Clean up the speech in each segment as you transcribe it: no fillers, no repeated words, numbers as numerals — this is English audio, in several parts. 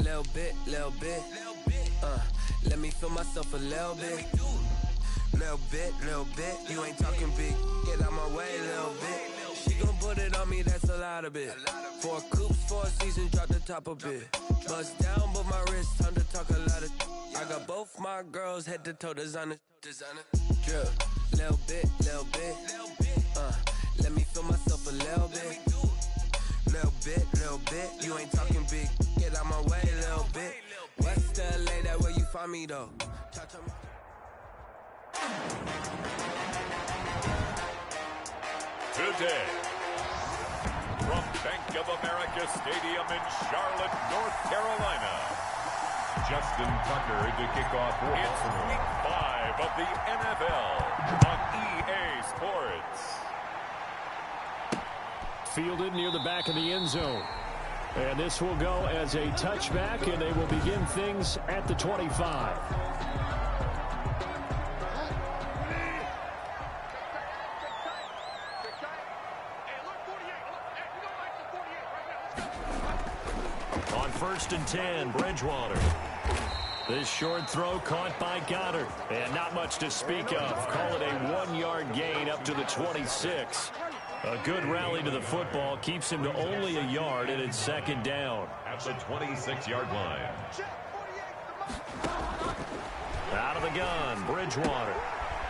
Little bit. Let me feel myself a little bit. Little bit. You ain't talking big. Get out my way, little bit. She gon' put it on me, that's a lot of it. 4 coops, 4 seasons, drop the top a bit. Bust down, but my wrist, time to talk a lot of. I got both my girls head to toe designer. Drip, little bit. Let me feel myself a little bit. Little bit. You ain't talking big. Get out my way, little bit. West LA, that where you find me though. Today, from Bank of America Stadium in Charlotte, North Carolina, Justin Tucker to kick off. It's Week 5 of the NFL on EA Sports. Fielded near the back of the end zone. And this will go as a touchback, and they will begin things at the 25. On 1st and 10, Bridgewater. This short throw caught by Goddard. And not much to speak of. Call it a 1-yard gain up to the 26. A good rally to the football keeps him to only a yard, and it's 2nd down. At the 26-yard line. Out of the gun, Bridgewater.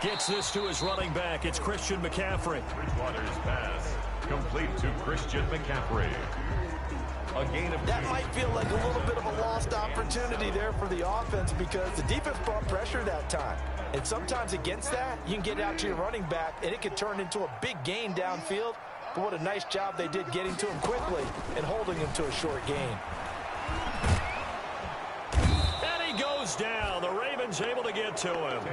Gets this to his running back. It's Christian McCaffrey. Bridgewater's pass complete to Christian McCaffrey. A gain of that might feel like a little bit of a lost opportunity there for the offense because the defense brought pressure that time. And sometimes against that, you can get out to your running back, and it can turn into a big gain downfield. But what a nice job they did getting to him quickly and holding him to a short gain. And he goes down. The Ravens able to get to him.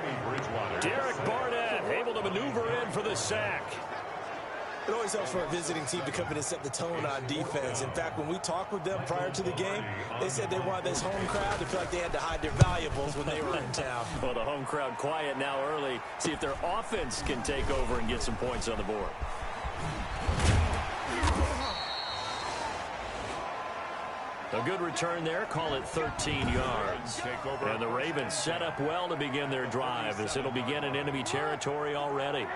Derek Barnett able to maneuver in for the sack. It always helps for a visiting team to come in and set the tone on defense. In fact, when we talked with them prior to the game, they said they wanted this home crowd to feel like they had to hide their valuables when they were in town. Well, the home crowd quiet now early. See if their offense can take over and get some points on the board. A good return there. Call it 13 yards. And the Ravens set up well to begin their drive as it'll begin in enemy territory already.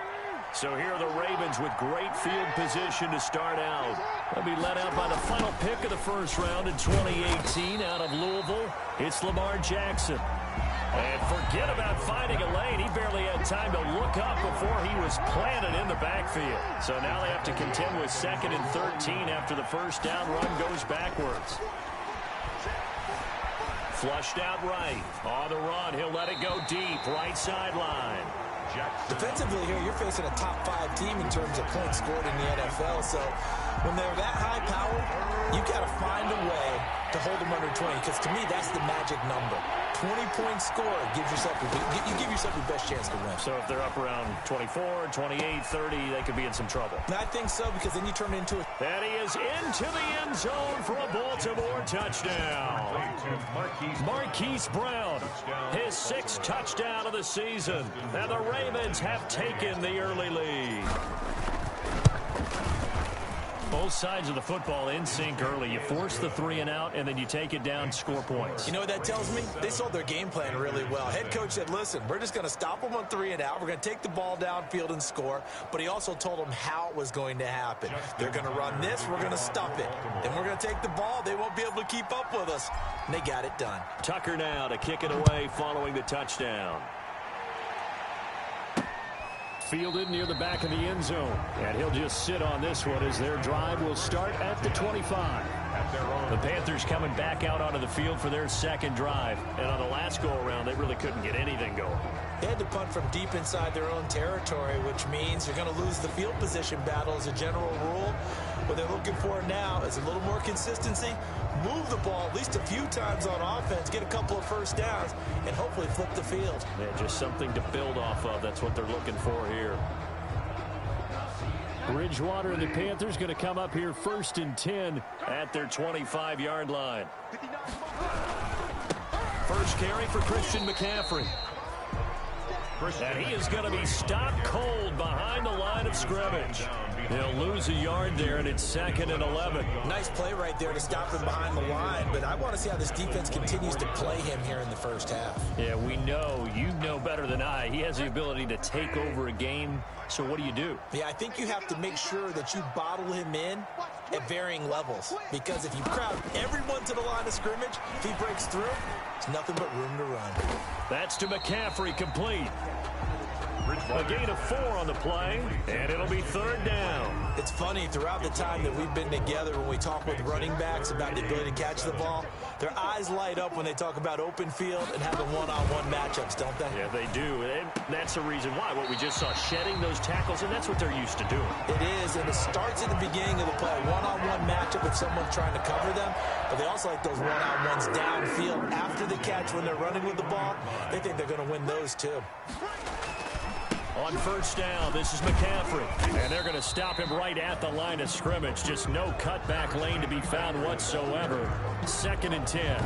So here are the Ravens with great field position to start out. They'll be led out by the final pick of the first round in 2018 out of Louisville. It's Lamar Jackson. And forget about finding a lane. He barely had time to look up before he was planted in the backfield. So now they have to contend with 2nd and 13 after the first down run goes backwards. Flushed out right. On the run, he'll let it go deep. Right sideline. Defensively here, you're facing a top 5 team in terms of points scored in the NFL. So when they're that high powered, you got to find a way to hold them under 20. Because to me, that's the magic number. 20-point score gives yourself you give yourself your best chance to win. So if they're up around 24, 28, 30, they could be in some trouble. And I think so, because then you turn it into a... And he is into the end zone for a Baltimore touchdown. Marquise Brown, his 6th touchdown of the season. And the Ravens have taken the early lead. Both sides of the football in sync early. You force the 3 and out, and then you take it down, score points. You know what that tells me? They sold their game plan really well. Head coach said, listen, we're just going to stop them on 3 and out. We're going to take the ball downfield and score. But he also told them how it was going to happen. They're going to run this. We're going to stop it. Then we're going to take the ball. They won't be able to keep up with us. And they got it done. Tucker now to kick it away following the touchdown. Fielded near the back of the end zone. And he'll just sit on this one as their drive will start at the 25. The Panthers coming back out onto the field for their 2nd drive. And on the last go-around, they really couldn't get anything going. They had to punt from deep inside their own territory, which means you're going to lose the field position battle as a general rule. What they're looking for now is a little more consistency, move the ball at least a few times on offense, get a couple of first downs, and hopefully flip the field. Yeah, just something to build off of. That's what they're looking for here. Bridgewater and the Panthers going to come up here 1st and 10 at their 25-yard line. First carry for Christian McCaffrey. And he is going to be stopped cold behind the line of scrimmage. They'll lose a yard there, and it's 2nd and 11. Nice play right there to stop him behind the line, but I want to see how this defense continues to play him here in the first half. Yeah, we know. You know better than I. He has the ability to take over a game, so what do? Yeah, I think you have to make sure that you bottle him in at varying levels, because if you crowd everyone to the line of scrimmage, if he breaks through, there's nothing but room to run. That's to McCaffrey, complete. A gain of 4 on the play, and it'll be 3rd down. It's funny, throughout the time that we've been together, when we talk with running backs about the ability to catch the ball, their eyes light up when they talk about open field and having one-on-one matchups, don't they? Yeah, they do, and that's the reason why. What we just saw, shedding those tackles, and that's what they're used to doing. It is, and it starts at the beginning of the play. One-on-one matchup with someone trying to cover them, but they also like those one-on-ones downfield after the catch when they're running with the ball. They think they're going to win those, too. On 1st down, this is McCaffrey. And they're going to stop him right at the line of scrimmage. Just no cutback lane to be found whatsoever. 2nd and 10.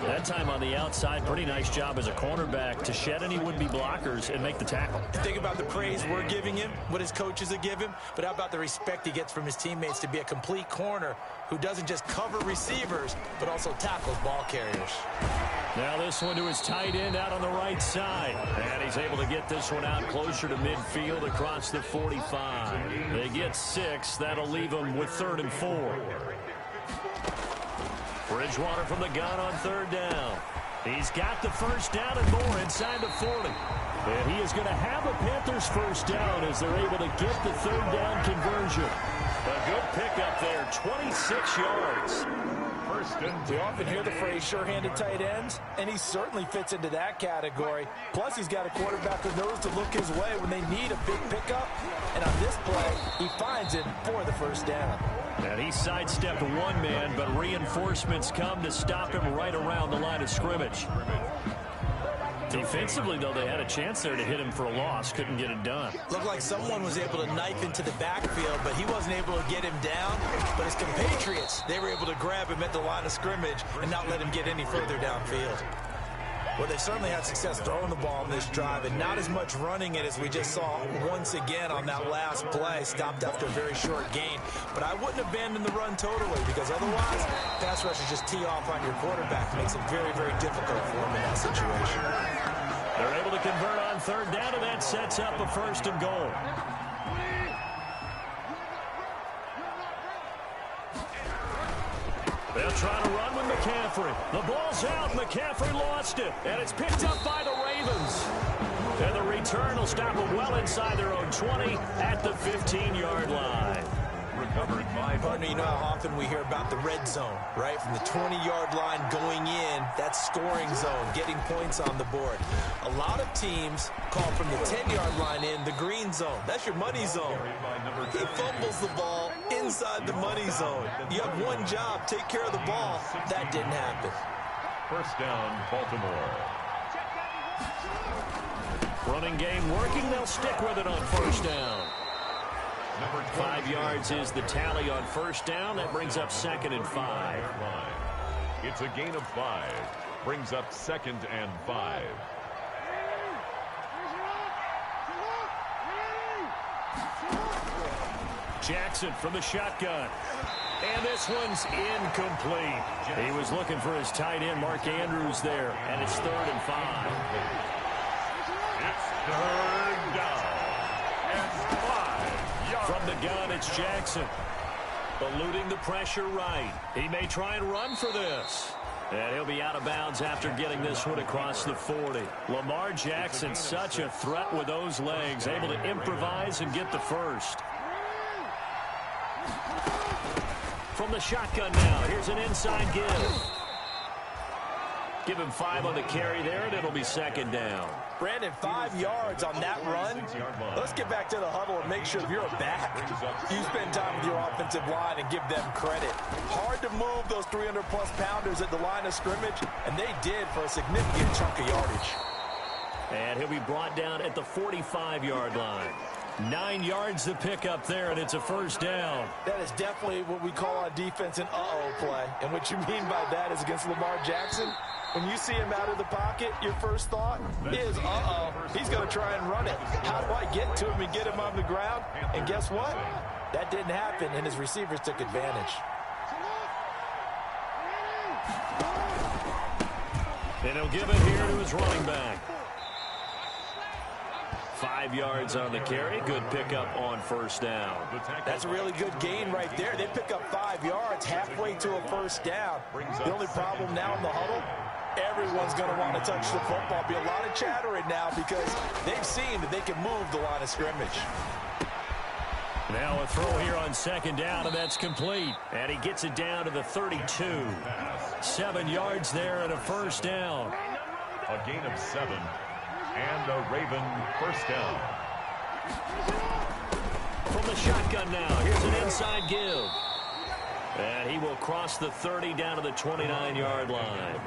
That time on the outside, pretty nice job as a cornerback to shed any would-be blockers and make the tackle. Think about the praise we're giving him, what his coaches have given him, but how about the respect he gets from his teammates to be a complete corner who doesn't just cover receivers, but also tackles ball carriers. Now this one to his tight end out on the right side. And he's able to get this one out closer to midfield across the 45. They get 6. That'll leave them with 3rd and 4. Bridgewater from the gun on 3rd down. He's got the 1st down and more inside the 40. And he is going to have a Panthers 1st down as they're able to get the 3rd down conversion. A good pickup there, 26 yards. We often hear the phrase sure-handed tight ends, and he certainly fits into that category. Plus, he's got a quarterback who knows to look his way when they need a big pickup. And on this play, he finds it for the 1st down. And he sidestepped one man, but reinforcements come to stop him right around the line of scrimmage. Defensively, though, they had a chance there to hit him for a loss. Couldn't get it done. Looked like someone was able to knife into the backfield, but he wasn't able to get him down. But his compatriots, they were able to grab him at the line of scrimmage and not let him get any further downfield. Well, they certainly had success throwing the ball in this drive, and not as much running it as we just saw once again on that last play. Stopped after a very short gain. But I wouldn't abandon the run totally, because otherwise, pass rushers just tee off on your quarterback. Makes it very, very difficult for him in that situation. They're able to convert on 3rd down, and that sets up a 1st and goal. They'll try to run with McCaffrey. The ball's out. McCaffrey lost it. And it's picked up by the Ravens. And the return will stop them well inside their own 20 at the 15-yard line. Recovered by... Partner, you know how often we hear about the red zone, right? From the 20-yard line going in, that's scoring zone, getting points on the board. A lot of teams call from the 10-yard line in the green zone. That's your money zone. He fumbles the ball inside the money zone. You have one job, take care of the ball. That didn't happen. 1st down, Baltimore. Running game working. They'll stick with it on 1st down. 5 yards is the tally on 1st down. That brings up 2nd and 5. It's a gain of 5. Brings up 2nd and 5. Jackson from the shotgun. And this one's incomplete. He was looking for his tight end, Mark Andrews, there. And it's 3rd and 5. It's 3rd down. And 5 yards. From the gun, it's Jackson. Eluding the pressure right. He may try and run for this. And he'll be out of bounds after getting this one across the 40. Lamar Jackson, such a threat with those legs, able to improvise and get the 1st. From the shotgun now, here's an inside give. Give him 5 on the carry there, and it'll be 2nd down. Brandon, 5 yards on that run. Let's get back to the huddle and make sure you're back. You spend time with your offensive line and give them credit. Hard to move those 300-plus pounders at the line of scrimmage, and they did for a significant chunk of yardage. And he'll be brought down at the 45-yard line. 9 yards to pick up there, and it's a first down. That is definitely what we call on defense an uh-oh play. And what you mean by that is against Lamar Jackson, when you see him out of the pocket, your first thought is, uh-oh, he's going to try and run it. How do I get to him and get him on the ground? And guess what? That didn't happen, and his receivers took advantage. And he'll give it here to his running back. 5 yards on the carry. Good pickup on first down. That's a really good gain right there. They pick up 5 yards halfway to a first down. The only problem now in the huddle, everyone's going to want to touch the football. Be a lot of chattering now because they've seen that they can move the line of scrimmage. Now a throw here on second down, and that's complete. And he gets it down to the 32. 7 yards there and a first down. A gain of 7. And a Raven first down. From the shotgun now, here's an inside give. And he will cross the 30 down to the 29-yard line.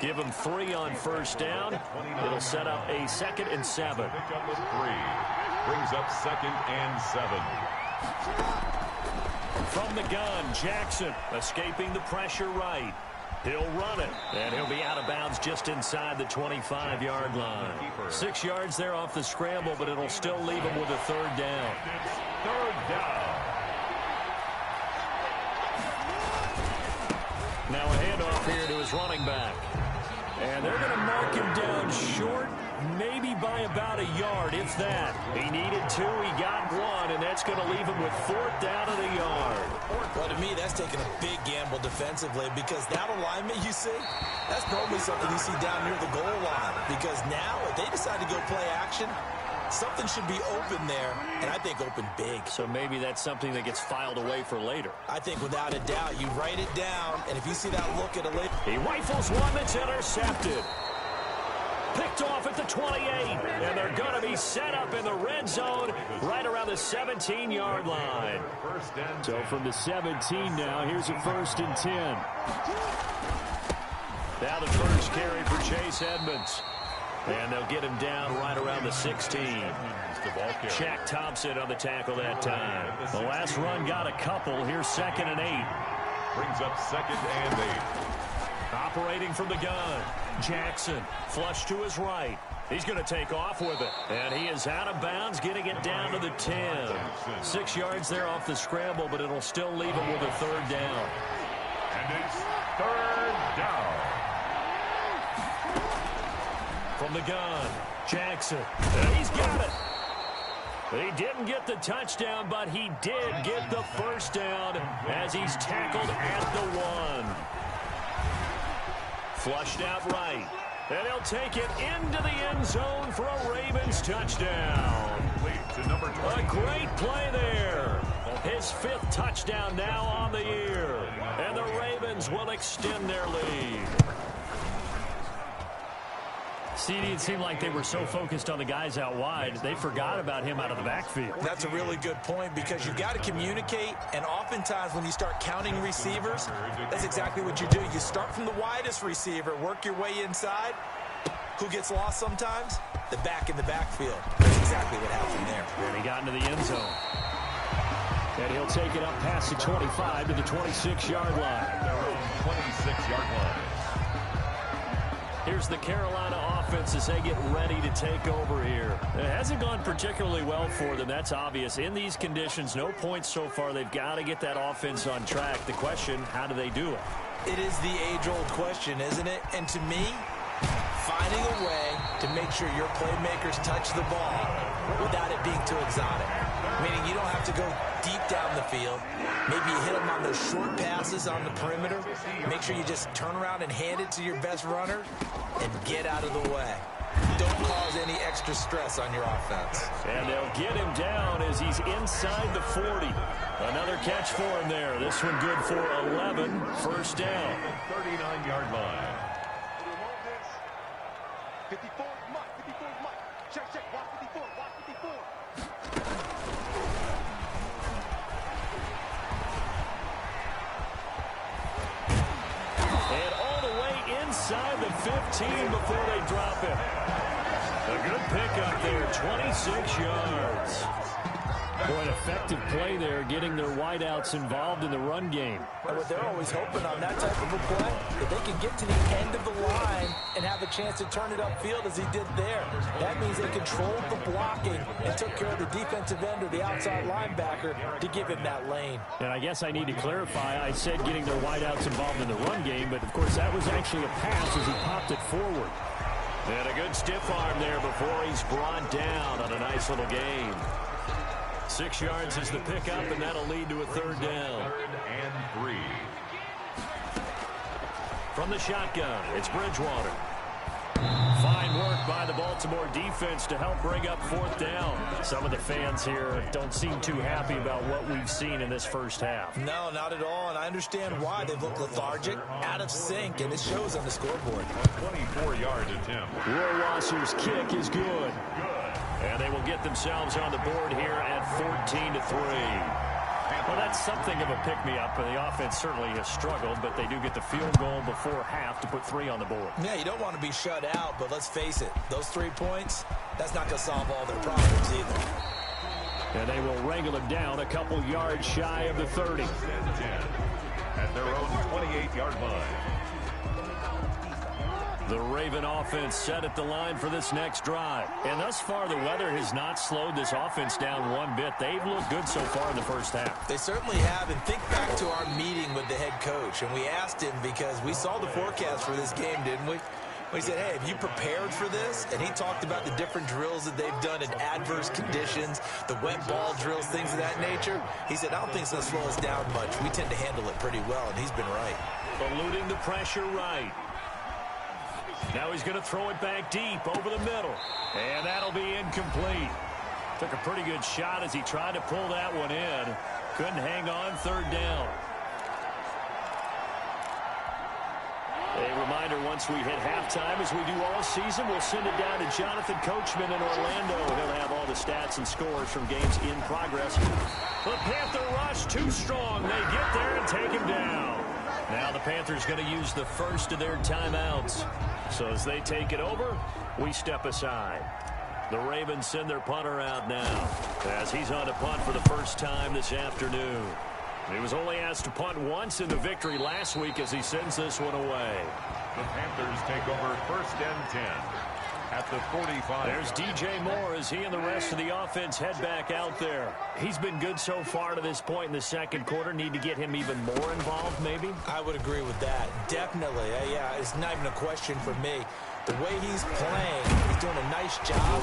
Give him 3 on first down. It'll set up a 2nd and 7. Pick up with 3. Brings up 2nd and 7. From the gun, Jackson escaping the pressure right. He'll run it, and he'll be out of bounds just inside the 25-yard line. 6 yards there off the scramble, but it'll still leave him with a 3rd down. Third down. Now a handoff here to his running back. And they're going to mark him down short, maybe by about a yard, if that. He needed 2, he got 1, and that's going to leave him with 4th down at a yard. Well, to me, that's taking a big gamble defensively because that alignment you see, that's normally something you see down near the goal line. Because now, if they decide to go play action, something should be open there, and I think open big. So maybe that's something that gets filed away for later. I think without a doubt, you write it down, and if you see that look at a later... He rifles one that's intercepted. Picked off at the 28, and they're going to be set up in the red zone right around the 17-yard line. So from the 17 now, here's a 1st and 10. Now the first carry for Chase Edmonds. And they'll get him down right around the 16. Shaq Thompson on the tackle that time. The last run got a couple. Here's 2nd and 8. Brings up 2nd and 8. Operating from the gun. Jackson flush to his right. He's going to take off with it. And he is out of bounds, getting it down to the 10. 6 yards there off the scramble, but it'll still leave him with a 3rd down. And it's 3rd down. From the gun, Jackson. He's got it. He didn't get the touchdown, but he did get the first down as he's tackled at the 1. Flushed out right. And he'll take it into the end zone for a Ravens touchdown. A great play there. His 5th touchdown now on the year. And the Ravens will extend their lead. CD, it seemed like they were so focused on the guys out wide, they forgot about him out of the backfield. That's a really good point because you've got to communicate, and oftentimes when you start counting receivers, that's exactly what you do. You start from the widest receiver, work your way inside. Who gets lost sometimes? The back in the backfield. That's exactly what happened there. And he got into the end zone. And he'll take it up past the 25 to the 26-yard line. Their own 26-yard line. Here's the Carolina offense as they get ready to take over here. It hasn't gone particularly well for them. That's obvious. In these conditions, no points so far. They've got to get that offense on track. The question, how do they do it? It is the age-old question, isn't it? And to me, finding a way to make sure your playmakers touch the ball without it being too exotic. Meaning you don't have to go deep down the field. Maybe you hit them on those short passes on the perimeter. Make sure you just turn around and hand it to your best runner and get out of the way. Don't cause any extra stress on your offense. And they'll get him down as he's inside the 40. Another catch for him there. This one good for 11. First down. 39-yard line. 54, Mike. 54, Mike. Check, watch 54, watch 54. And all the way inside the 15 before they drop him. A good pickup there, 26 yards. Boy, an effective play there, getting their wideouts involved in the run game. And what they're always hoping on that type of a play, if they can get to the end of the line and have a chance to turn it upfield as he did there. That means they controlled the blocking and took care of the defensive end or the outside linebacker to give him that lane. And I guess I need to clarify, I said getting their wideouts involved in the run game, but of course that was actually a pass as he popped it forward. And a good stiff arm there before he's brought down on a nice little gain. 6 yards is the pickup, and that'll lead to a third down. 3rd and 3. From the shotgun, it's Bridgewater. Fine work by the Baltimore defense to help bring up 4th down. Some of the fans here don't seem too happy about what we've seen in this first half. No, not at all, and I understand why. They look lethargic, out of sync, and it shows on the scoreboard. 24-yard attempt. Rohrwasser's kick is good. And they will get themselves on the board here at 14-3. Well, that's something of a pick-me-up. The offense certainly has struggled, but they do get the field goal before half to put 3 on the board. Yeah, you don't want to be shut out, but let's face it, those 3 points, that's not going to solve all their problems either. And they will wrangle him down a couple yards shy of the 30. 10 at their own 28-yard line. The Raven offense set at the line for this next drive. And thus far, the weather has not slowed this offense down one bit. They've looked good so far in the first half. They certainly have. And think back to our meeting with the head coach. And we asked him because we saw the forecast for this game, didn't we? We said, hey, have you prepared for this? And he talked about the different drills that they've done in adverse conditions, the wet ball drills, things of that nature. He said, I don't think it's going to slow us down much. We tend to handle it pretty well, and he's been right. Eluding the pressure right. Now he's going to throw it back deep over the middle. And that'll be incomplete. Took a pretty good shot as he tried to pull that one in. Couldn't hang on, 3rd down. A reminder, once we hit halftime, as we do all season, we'll send it down to Jonathan Coachman in Orlando. He'll have all the stats and scores from games in progress. The Panther rush too strong. They get there and take him down. Now the Panthers going to use the first of their timeouts. So as they take it over, we step aside. The Ravens send their punter out now as he's on to punt for the first time this afternoon. He was only asked to punt once in the victory last week as he sends this one away. The Panthers take over 1st and 10 at the 45. There's DJ Moore as he and the rest of the offense head back out there. He's been good so far to this point in the second quarter. Need to get him even more involved, maybe? I would agree with that. Definitely. Yeah, it's not even a question for me. The way he's playing, he's doing a nice job.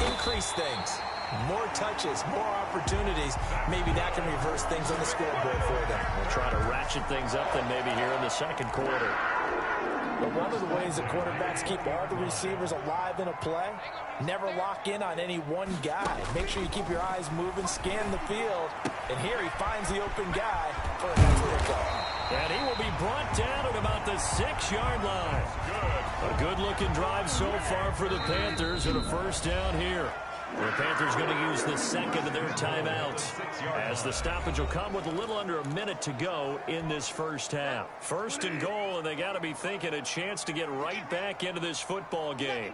Increase things. More touches, more opportunities. Maybe that can reverse things on the scoreboard for them. We'll try to ratchet things up then maybe here in the second quarter. But one of the ways the quarterbacks keep all the receivers alive in a play, never lock in on any one guy. Make sure you keep your eyes moving, scan the field, and here he finds the open guy for a nice pickup. And he will be brought down at about the 6-yard line. A good-looking drive so far for the Panthers and a first down here. The Panthers going to use the second of their timeouts as the stoppage will come with a little under a minute to go in this first half. 1st and goal, and they got to be thinking a chance to get right back into this football game.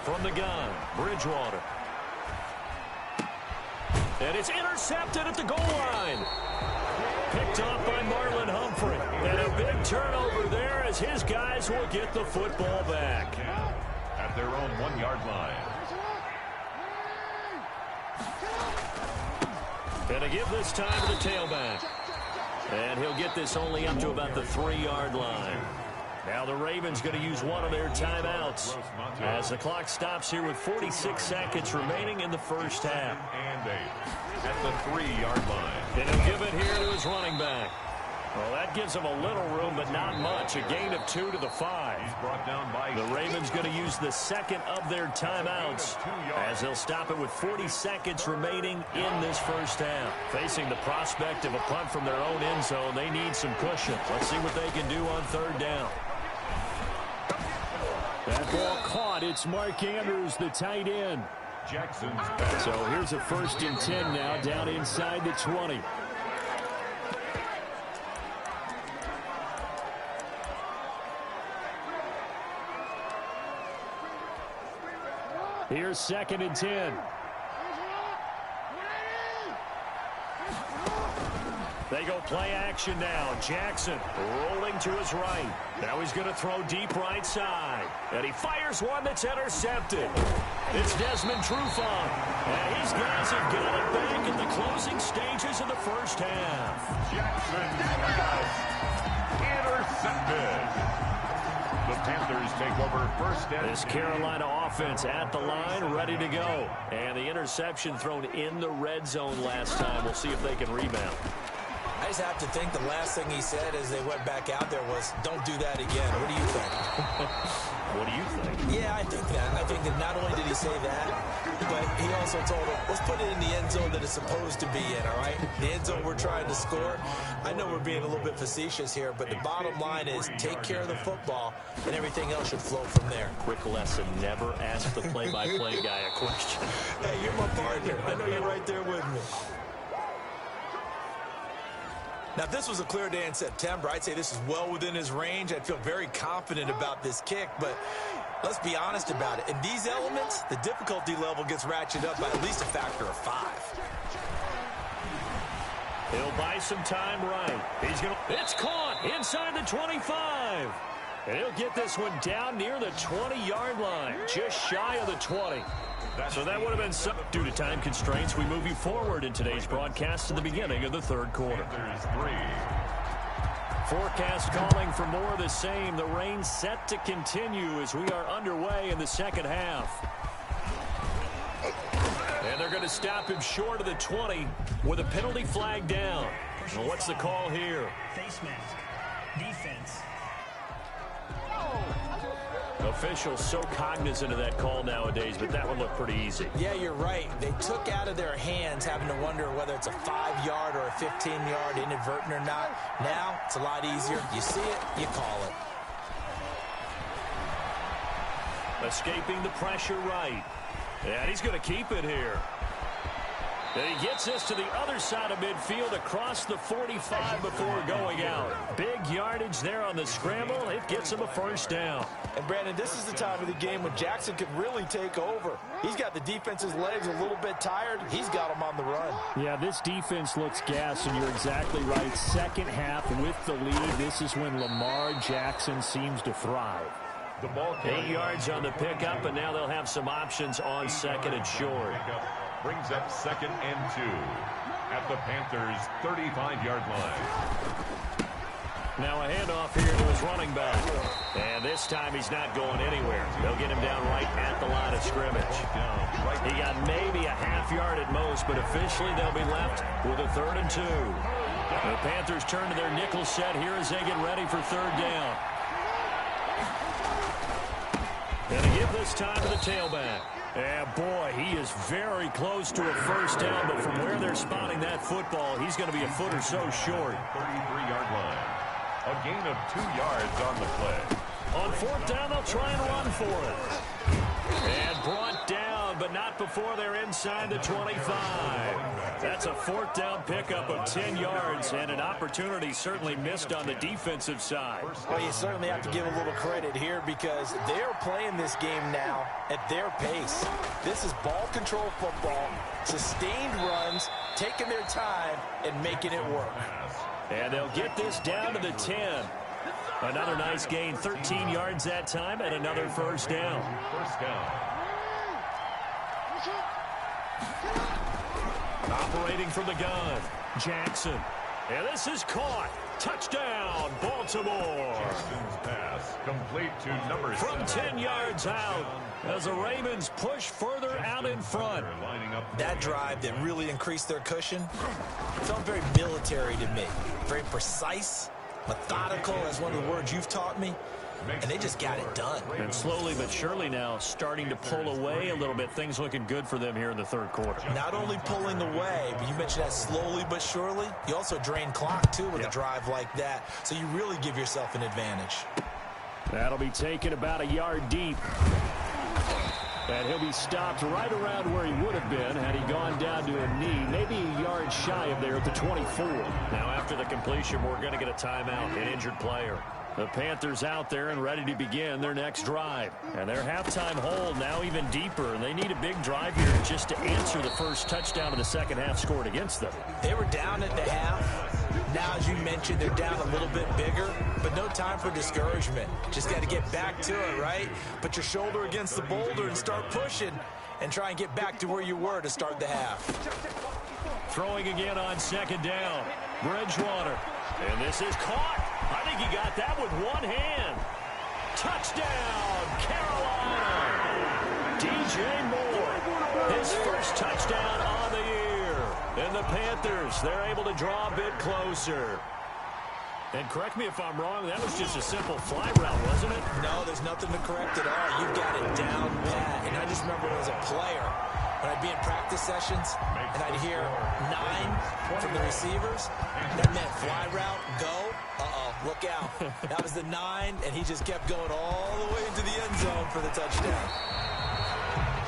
From the gun, Bridgewater. And it's intercepted at the goal line. Picked off by Marlon Humphrey. And a big turnover there as his guys will get the football back. At their own 1-yard line. And a give this time to the tailback. And he'll get this only up to about the 3-yard line. Now the Ravens going to use one of their timeouts as the clock stops here with 46 seconds remaining in the first half. And 8 at the 3-yard line. And he'll give it here to his running back. Well, that gives them a little room, but not much. A gain of 2 to the 5. He's brought down by the Ravens going to use the second of their timeouts as they'll stop it with 40 seconds remaining in this first half. Facing the prospect of a punt from their own end zone, they need some cushion. Let's see what they can do on 3rd down. That ball caught. It's Mark Andrews, the tight end. Jackson's so here's a 1st and 10 now down inside the 20. Here's 2nd and 10. They go play action now. Jackson rolling to his right. Now he's going to throw deep right side. And he fires one that's intercepted. It's Desmond Trufant. And these guys have got it back in the closing stages of the first half. Jackson has intercepted. The Panthers take over first and This Carolina offense at the line, ready to go. And the interception thrown in the red zone last time. We'll see if they can rebound. I just have to think the last thing he said as they went back out there was, don't do that again. What do you think? What do you think? Yeah, I think that. I think that not only did he say that, but he also told him, let's put it in the end zone that it's supposed to be in, all right? The end zone we're trying to score. I know we're being a little bit facetious here, but the bottom line is take care of the football, and everything else should flow from there. Quick lesson, never ask the play-by-play guy a question. Hey, you're my partner. I know you're right there with me. Now, if this was a clear day in September, I'd say this is well within his range. I'd feel very confident about this kick, but let's be honest about it. In these elements, the difficulty level gets ratcheted up by at least a factor of 5. He'll buy some time right. It's caught inside the 25. And he'll get this one down near the 20-yard line, just shy of the 20. So that would have been some. Due to time constraints, we move you forward in today's broadcast to the beginning of the third quarter. Forecast calling for more of the same. The rain set to continue as we are underway in the second half. And they're going to stop him short of the 20 with a penalty flag down. Well, what's the call here? Face mask. Defense. Officials so cognizant of that call nowadays, but that one looked pretty easy. Yeah, you're right. They took out of their hands having to wonder whether it's a 5-yard or a 15-yard inadvertent or not. Now, it's a lot easier. You see it, you call it. Escaping the pressure right. And he's going to keep it here. And he gets this to the other side of midfield across the 45 before going out. Big yardage there on the scramble. It gets him a first down. And, Brandon, this is the time of the game when Jackson could really take over. He's got the defense's legs a little bit tired. He's got them on the run. Yeah, this defense looks gassed, and you're exactly right. Second half with the lead, this is when Lamar Jackson seems to thrive. 8 yards on the pickup, and now they'll have some options on second and short. Brings up 2nd and 2 at the Panthers' 35-yard line. Now a handoff here to his running back. And this time he's not going anywhere. They'll get him down right at the line of scrimmage. He got maybe a half yard at most, but officially they'll be left with a 3rd and 2. The Panthers turn to their nickel set here as they get ready for 3rd down. And they give this time to the tailback. And, boy, he is very close to a first down, but from where they're spotting that football, he's going to be a foot or so short. 33-yard line. A gain of 2 yards on the play. On 4th down, they'll try and run for it. And brought down, but not before they're inside the 25. That's a 4th down pickup of 10 yards, and an opportunity certainly missed on the defensive side. Well, you certainly have to give a little credit here because they're playing this game now at their pace. This is ball control football, sustained runs, taking their time, and making it work. And they'll get this down to the 10. Another nice gain, 13 yards that time, and another first down. First down. Operating from the gun, Jackson. And this is caught. Touchdown, Baltimore. Jackson's pass complete to number 7. From 10 yards out as the Ravens push further out in front. That drive that really increased their cushion felt very military to me. Very precise, methodical, as one of the words you've taught me. And they just got it done. And slowly but surely now starting to pull away a little bit. Things looking good for them here in the third quarter. Not only pulling away, but you mentioned that slowly but surely. You also drain clock, too, with a drive like that. So you really give yourself an advantage. That'll be taken about a yard deep. And he'll be stopped right around where he would have been had he gone down to a knee, maybe a yard shy of there at the 24. Now after the completion, we're going to get a timeout, an injured player. The Panthers out there and ready to begin their next drive. And their halftime hold now even deeper. And they need a big drive here just to answer the first touchdown of the second half scored against them. They were down at the half. Now, as you mentioned, they're down a little bit bigger, but no time for discouragement. Just got to get back to it, right? Put your shoulder against the boulder and start pushing and try and get back to where you were to start the half. Throwing again on second down. Bridgewater. And this is caught. I think he got that with one hand. Touchdown, Carolina. DJ Moore, his first touchdown on the year. And the Panthers, they're able to draw a bit closer. And correct me if I'm wrong, that was just a simple fly route, wasn't it? No, there's nothing to correct at all. You've got it down pat. And I just remember as a player, when I'd be in practice sessions, and I'd hear 9 from the receivers, that meant fly route, go, look out. That was the 9, and he just kept going all the way into the end zone for the touchdown.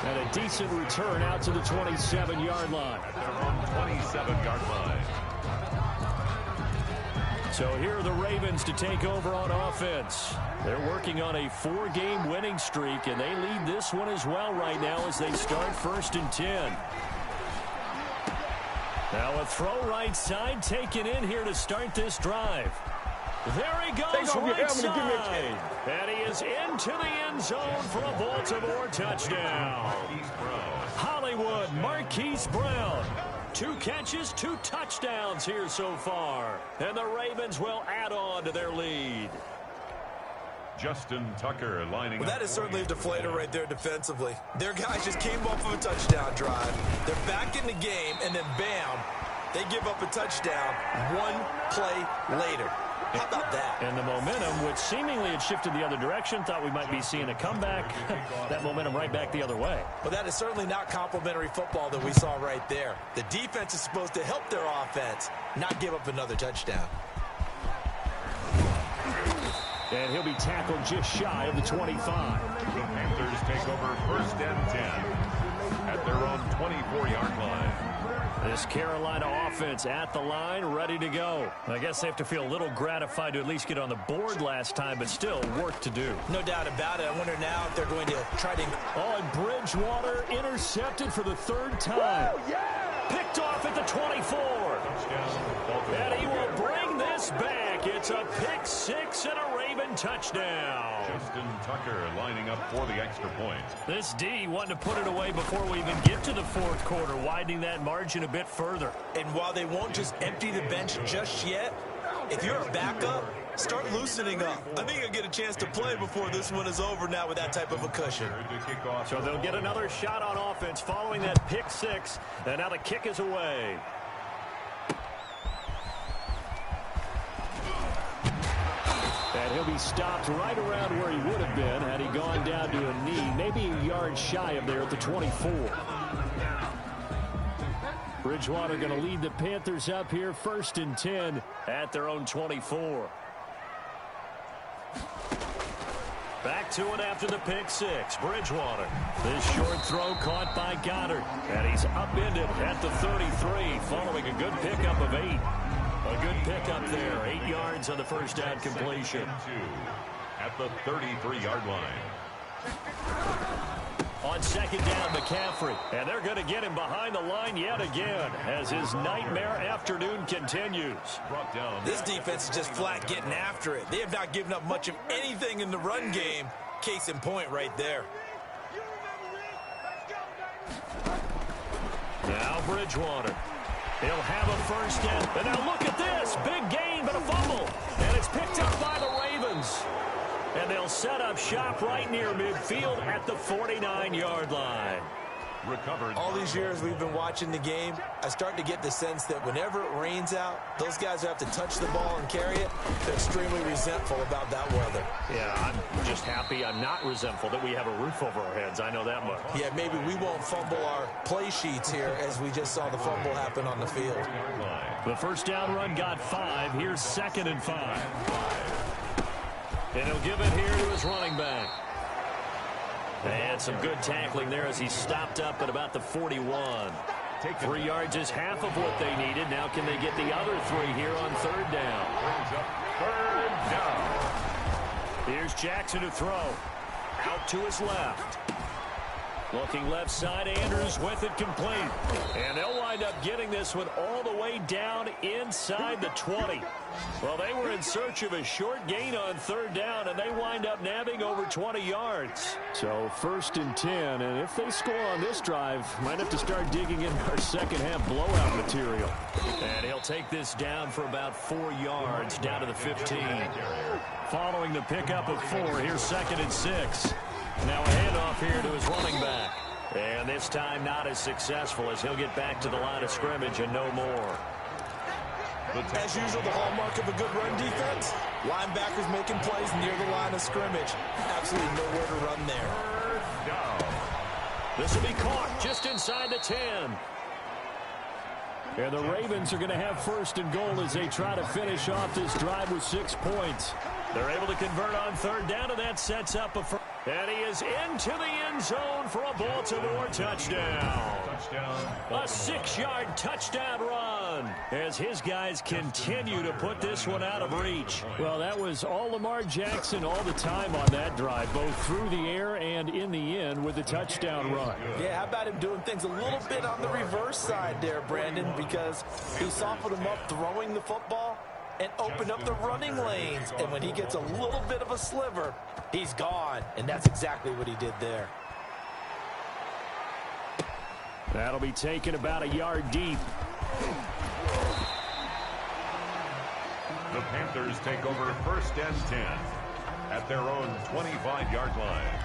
And a decent return out to the 27-yard line. They're on 27-yard line. So here are the Ravens to take over on offense. They're working on a 4-game winning streak, and they lead this one as well right now as they start 1st and 10. Now a throw right side taken in here to start this drive. There he goes right side. And he is into the end zone for a Baltimore touchdown. Hollywood Marquise Brown. 2 catches, 2 touchdowns here so far. And the Ravens will add on to their lead. Justin Tucker lining up. Well, that is certainly a deflator right there defensively. Their guys just came off of a touchdown drive. They're back in the game, and then bam, they give up a touchdown 1 play later. How about that? And the momentum, which seemingly had shifted the other direction, thought we might be seeing a comeback. That momentum right back the other way. Well, that is certainly not complimentary football that we saw right there. The defense is supposed to help their offense, not give up another touchdown. And he'll be tackled just shy of the 25. The Panthers take over 1st and 10 at their own 24-yard line. This Carolina offense at the line, ready to go. I guess they have to feel a little gratified to at least get on the board last time, but still work to do. No doubt about it. I wonder now if they're going to try to... Oh, and Bridgewater intercepted for the 3rd time. Picked off at the 24. And he will bring this back. It's a pick 6 and a Raven touchdown. Justin Tucker lining up for the extra point. This D wanting to put it away before we even get to the 4th quarter, widening that margin a bit further. And while they won't just empty the bench just yet, if you're a backup, start loosening up. I think you'll get a chance to play before this one is over now with that type of a cushion. So they'll get another shot on offense following that pick 6, and now the kick is away. And he'll be stopped right around where he would have been had he gone down to a knee, maybe a yard shy of there at the 24. Bridgewater going to lead the Panthers up here 1st and 10 at their own 24. Back to it after the pick 6. Bridgewater. This short throw caught by Goddard. And he's upended at the 33 following a good pickup of 8. A good pickup there. 8 yards on the first down completion. At the 33-yard line. On second down, McCaffrey. And they're going to get him behind the line yet again as his nightmare afternoon continues. Brought down. This defense is just flat getting after it. They have not given up much of anything in the run game. Case in point right there. Now Bridgewater. He'll have a first down. And now look at this. Big gain, but a fumble. And it's picked up by the Ravens. And they'll set up shop right near midfield at the 49-yard line. Recovered. All these years we've been watching the game, I start to get the sense that whenever it rains out, those guys who have to touch the ball and carry it, they're extremely resentful about that weather. Yeah, I'm just happy I'm not resentful that we have a roof over our heads. I know that much. Yeah, maybe we won't fumble our play sheets here as we just saw the fumble happen on the field. The first down run got 5. Here's 2nd and 5. And he'll give it here to his running back. And some good tackling there as he stopped up at about the 41. 3 yards is half of what they needed. Now can they get the other 3 here on 3rd down? Brings up 3rd down. Jackson to throw. Out to his left. Looking left side, Andrews with it complete. And they'll wind up getting this one all the way down inside the 20. Well, they were in search of a short gain on third down, and they wind up nabbing over 20 yards. So 1st and 10, and if they score on this drive, might have to start digging in our second half blowout material. And he'll take this down for about 4 yards, down to the 15. Following the pickup of 4, here's 2nd and 6. Now a handoff here to his running back. And this time not as successful, as he'll get back to the line of scrimmage and no more. As usual, the hallmark of a good run defense, linebackers making plays near the line of scrimmage. Absolutely nowhere to run there. This will be caught just inside the 10. And the Ravens are going to have 1st and goal as they try to finish off this drive with 6 points. They're able to convert on third down, and that sets up a first. And he is into the end zone for a Baltimore touchdown. A 6-yard touchdown run as his guys continue to put this one out of reach. Well, that was all Lamar Jackson all the time on that drive, both through the air and in the end with the touchdown run. Yeah, how about him doing things a little bit on the reverse side there, Brandon, because he softened him up throwing the football and opened up the running lanes. And when he gets a little bit of a sliver, he's gone. And that's exactly what he did there. That'll be taken about a yard deep. The Panthers take over 1st and 10 at their own 25-yard line.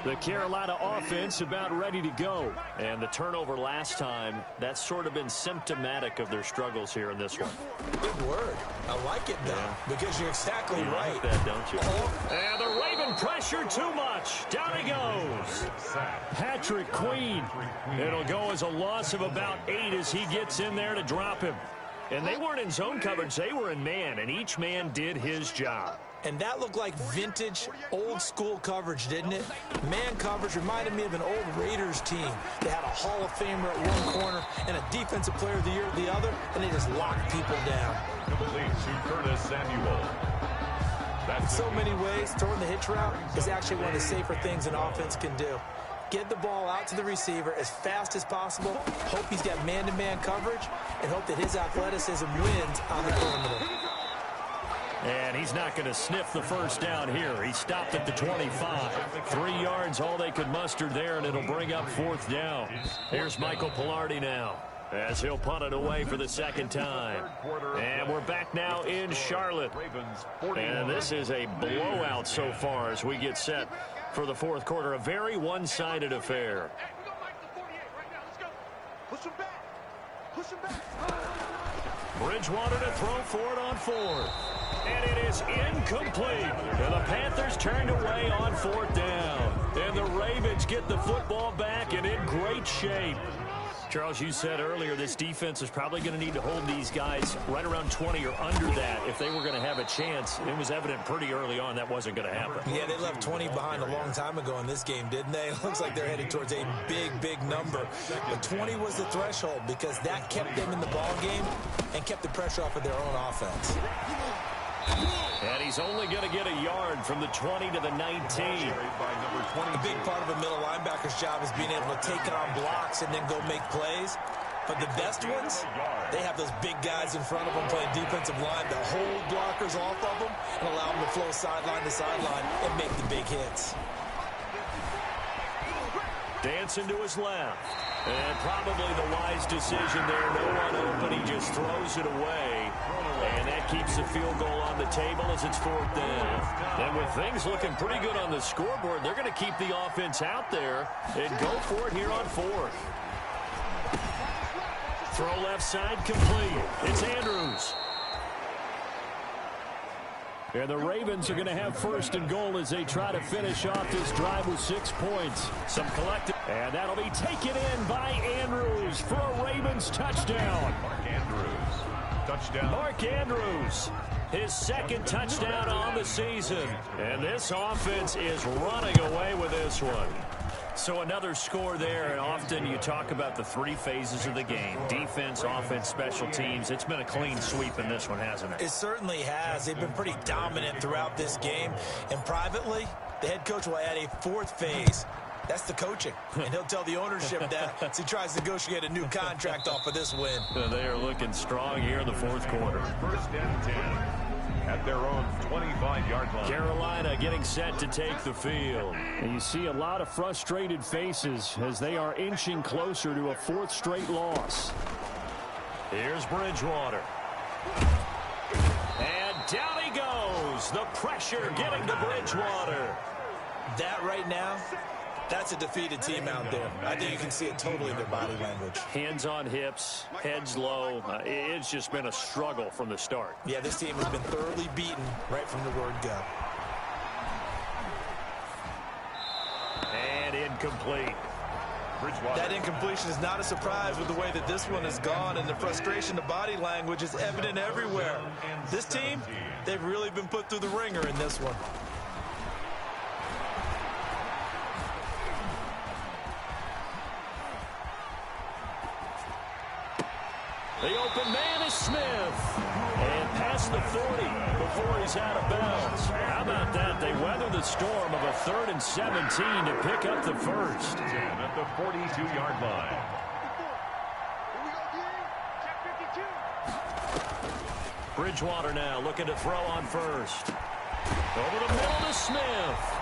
The Carolina offense about ready to go. And the turnover last time, that's sort of been symptomatic of their struggles here in this one. Good word. I like it, though, because you're exactly right. Like that, don't you? And the Raven pressure too much. Down he goes. Patrick Queen. It'll go as a loss of about 8 as he gets in there to drop him. And they weren't in zone coverage. They were in man, and each man did his job. And that looked like vintage, old-school coverage, didn't it? Man coverage reminded me of an old Raiders team. They had a Hall of Famer at one corner and a Defensive Player of the Year at the other, and they just locked people down. Complete to Curtis Samuel. In so many ways, throwing the hitch route is actually one of the safer things an offense can do. Get the ball out to the receiver as fast as possible, hope he's got man-to-man coverage, and hope that his athleticism wins on the perimeter. And he's not going to sniff the first down here. He stopped at the 25. 3 yards, all they could muster there, and it'll bring up 4th down. Here's Michael Pilardi now as he'll punt it away for the 2nd time. And we're back now in Charlotte. And this is a blowout so far as we get set for the 4th quarter. A very one-sided affair. Bridgewater to throw for it on 4th. And it is incomplete. And the Panthers turned away on 4th down. And the Ravens get the football back and in great shape. Charles, you said earlier this defense is probably going to need to hold these guys right around 20 or under that if they were going to have a chance. It was evident pretty early on that wasn't going to happen. Yeah, they left 20 behind a long time ago in this game, didn't they? It looks like they're headed towards a big, big number. But 20 was the threshold because that kept them in the ball game and kept the pressure off of their own offense. And he's only going to get a yard from the 20 to the 19. A big part of a middle linebacker's job is being able to take it on blocks and then go make plays. But the best ones, they have those big guys in front of them playing defensive line that hold blockers off of them and allow them to flow sideline to sideline and make the big hits. Dancing to his left. And probably the wise decision there. No one open. He just throws it away. And that keeps the field goal on the table as it's 4th down. And with things looking pretty good on the scoreboard, they're going to keep the offense out there and go for it here on 4th. Throw left side complete. It's Andrews. And the Ravens are going to have 1st and goal as they try to finish off this drive with 6 points. Some collective. And that'll be taken in by Andrews for a Ravens touchdown. Mark Andrews. Touchdown. Mark Andrews, his 2nd touchdown on the season. And this offense is running away with this one. So another score there, and often you talk about the three phases of the game. Defense, offense, special teams. It's been a clean sweep in this one, hasn't it? It certainly has. They've been pretty dominant throughout this game. And privately, the head coach will add a fourth phase. That's the coaching. And he'll tell the ownership that as he tries to negotiate a new contract off of this win. They are looking strong here in the fourth quarter. First and 10 at their own 25-yard line. Carolina getting set to take the field. And you see a lot of frustrated faces as they are inching closer to a fourth straight loss. Here's Bridgewater. And down he goes. The pressure getting to Bridgewater. That right now, that's a defeated team out there. I think you can see it totally in their body language. Hands on hips, heads low. It's just been a struggle from the start. Yeah, this team has been thoroughly beaten right from the word go. And incomplete. That incompletion is not a surprise with the way that this one has gone, and the frustration, the body language is evident everywhere. This team, they've really been put through the ringer in this one. The open man is Smith. And past the 40 before he's out of bounds. How about that? They weather the storm of a 3rd and 17 to pick up the first. 10 at the 42-yard line. Bridgewater now looking to throw on first. Over the middle to Smith.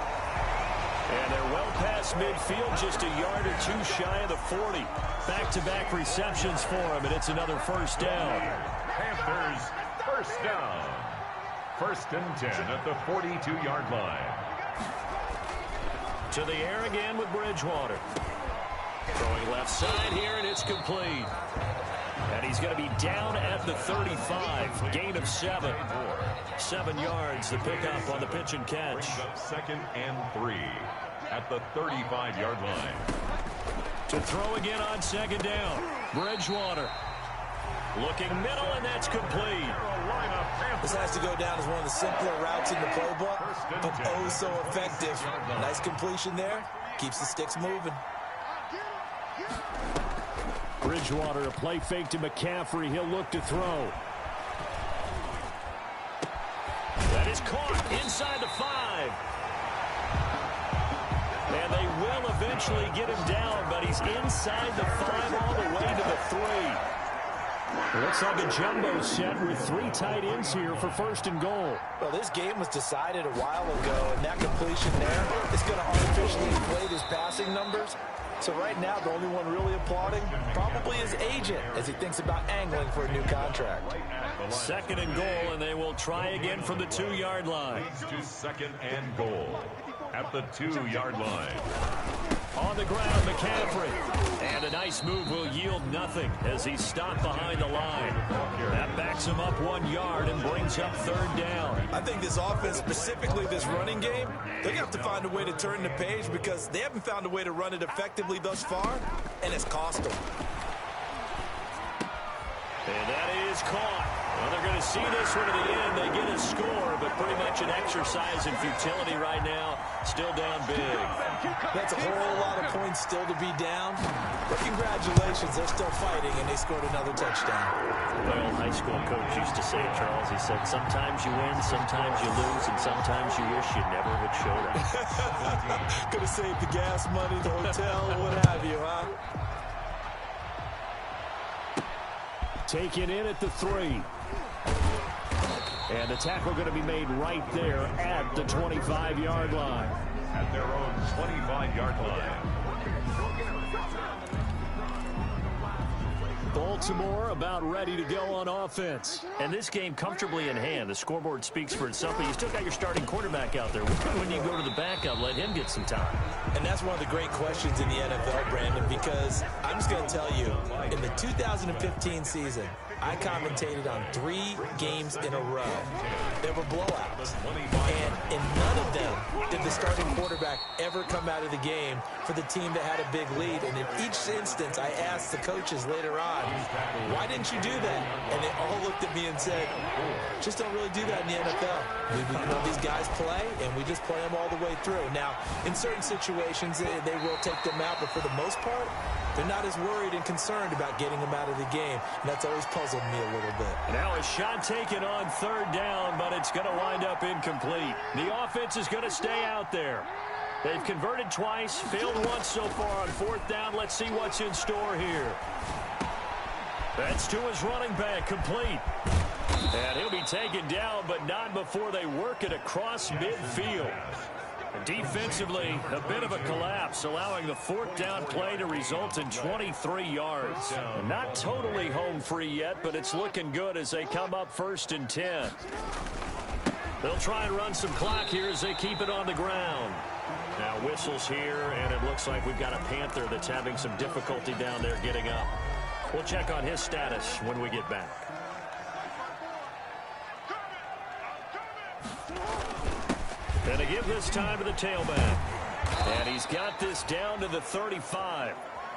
And they're well past midfield, just a yard or two shy of the 40. Back-to-back receptions for him, and it's another first down. Panthers first down. First and 10 at the 42-yard line. To the air again with Bridgewater. Throwing left side here, and it's complete. And he's going to be down at the 35. Gain of 7. 7 yards, the pickup on the pitch and catch. Brings up 2nd and 3 at the 35-yard line. To throw again on 2nd down. Bridgewater. Looking middle, and that's complete. This has to go down as one of the simpler routes in the playbook, but oh so effective. Nice completion there. Keeps the sticks moving. Bridgewater, a play fake to McCaffrey. He'll look to throw. That is caught inside the 5. And they will eventually get him down, but he's inside the 5 all the way to the 3. It looks like a jumbo set with 3 tight ends here for 1st and goal. Well, this game was decided a while ago, and that completion there is going to artificially inflate his passing numbers. So right now, the only one really applauding probably his agent as he thinks about angling for a new contract. 2nd and goal, and they will try again from the 2-yard line. To 2nd and goal at the 2-yard line. On the ground, McCaffrey. And a nice move will yield nothing as he's stopped behind the line. That backs him up 1 yard and brings up 3rd down. I think this offense, specifically this running game, they're going to have to find a way to turn the page because they haven't found a way to run it effectively thus far, and it's cost them. And that is caught. Well, they're going to see this one to the end. They get a score, but pretty much an exercise in futility right now. Still down big. That's a whole lot of points still to be down. But congratulations, they're still fighting, and they scored another touchdown. My old high school coach used to say, Charles, he said, sometimes you win, sometimes you lose, and sometimes you wish you never had showed up. Could have saved the gas money, the hotel, what have you, huh? Taken in at the 3. And the tackle going to be made right there at the 25-yard line. At their own 25-yard line. Baltimore about ready to go on offense. And this game comfortably in hand. The scoreboard speaks for itself, but you still got your starting quarterback out there. When you go to the backup, let him get some time. And that's one of the great questions in the NFL, Brandon, because I'm just going to tell you, in the 2015 season, I commentated on 3 games in a row. There were blowouts. And in none of them did the starting quarterback ever come out of the game for the team that had a big lead. And in each instance, I asked the coaches later on, why didn't you do that? And they all looked at me and said, just don't really do that in the NFL. These guys play, and we just play them all the way through. Now, in certain situations, they will take them out, but for the most part, they're not as worried and concerned about getting them out of the game. And that's always puzzled me a little bit. Now a shot taken on 3rd down, but it's going to wind up incomplete. The offense is going to stay out there. They've converted twice, failed once so far on 4th down. Let's see what's in store here. That's to his running back, complete. And he'll be taken down, but not before they work it across midfield. Defensively, a bit of a collapse, allowing the 4th down play to result in 23 yards. Not totally home free yet, but it's looking good as they come up 1st and 10. They'll try and run some clock here as they keep it on the ground. Now whistles here, and it looks like we've got a Panther that's having some difficulty down there getting up. We'll check on his status when we get back. And to give this time to the tailback. And he's got this down to the 35.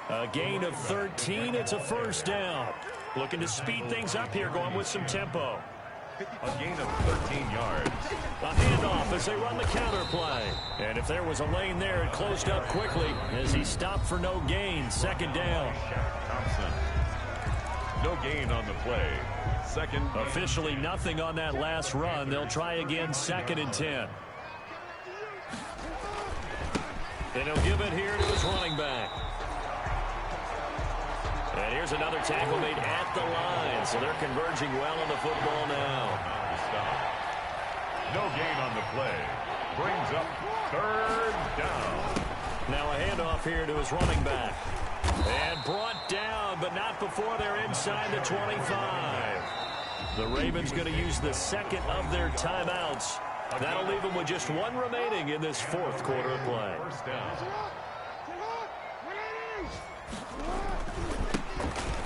A gain of 13. It's a 1st down. Looking to speed things up here, going with some tempo. A gain of 13 yards. A handoff as they run the counter play. And if there was a lane there, it closed up quickly as he stopped for no gain. 2nd down. Thompson. No gain on the play. 2nd. Officially nothing on that last run. They'll try again 2nd and 10. And he'll give it here to his running back. And here's another tackle made at the line. So they're converging well on the football now. No gain on the play. Brings up 3rd down. Now a handoff here to his running back. And brought down, but not before they're inside the 25. The Ravens going to use the 2nd of their timeouts. That'll leave them with just 1 remaining in this 4th quarter of play. 1st down.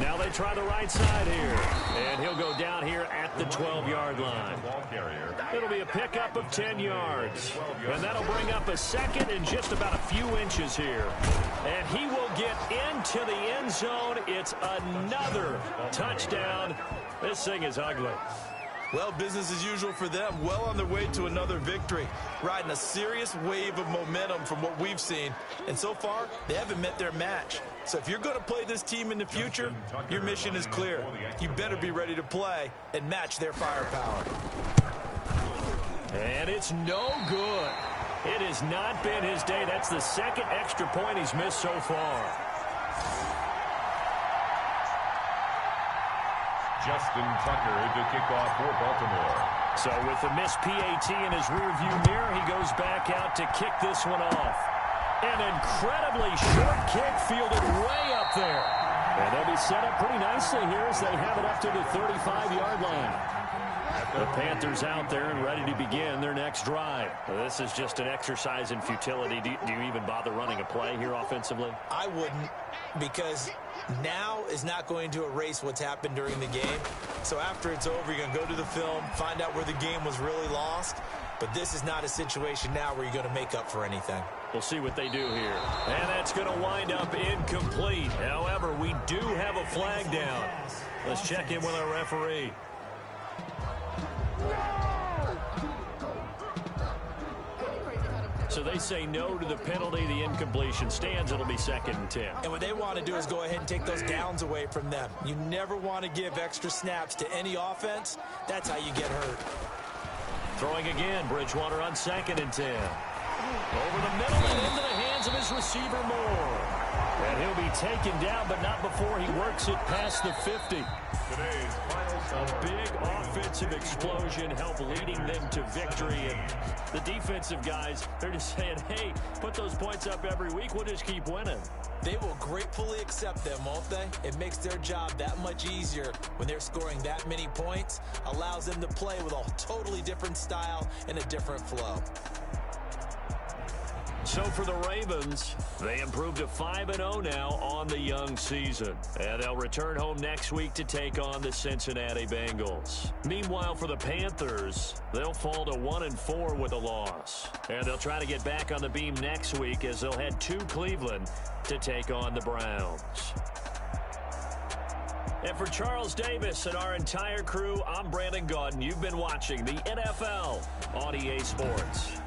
Now they try the right side here. And he'll go down here at the 12-yard line. It'll be a pickup of 10 yards. And that'll bring up a 2nd and just about a few inches here. And he will get into the end zone. It's another touchdown. This thing is ugly. Well, business as usual for them. Well on their way to another victory. Riding a serious wave of momentum from what we've seen. And so far, they haven't met their match. So if you're going to play this team in the future, your mission is clear. You better be ready to play and match their firepower. And it's no good. It has not been his day. That's the 2nd extra point he's missed so far. Justin Tucker to kick off for Baltimore. So with the missed PAT in his rearview mirror, he goes back out to kick this one off. An incredibly short kick fielded way up there. And they'll be set up pretty nicely here as they have it up to the 35-yard line. The Panthers out there and ready to begin their next drive. Well, this is just an exercise in futility. Do you even bother running a play here offensively? I wouldn't, because now is not going to erase what's happened during the game. So after it's over, you're going to go to the film, find out where the game was really lost. But this is not a situation now where you're going to make up for anything. We'll see what they do here. And that's going to wind up incomplete. However, we do have a flag down. Let's check in with our referee. So they say no to the penalty. The incompletion stands. It'll be 2nd and 10. And what they want to do is go ahead and take those downs away from them. You never want to give extra snaps to any offense. That's how you get hurt. Throwing again, Bridgewater on 2nd and 10. Over the middle and into the hands of his receiver Moore. And he'll be taken down, but not before he works it past the 50. Today's final score. A big offensive explosion helped leading them to victory. And the defensive guys, they're just saying, hey, put those points up every week. We'll just keep winning. They will gratefully accept them, won't they? It makes their job that much easier when they're scoring that many points. Allows them to play with a totally different style and a different flow. So for the Ravens, they improved to 5-0 now on the young season. And they'll return home next week to take on the Cincinnati Bengals. Meanwhile, for the Panthers, they'll fall to 1-4 with a loss. And they'll try to get back on the beam next week as they'll head to Cleveland to take on the Browns. And for Charles Davis and our entire crew, I'm Brandon Gaudin. You've been watching the NFL on EA Sports.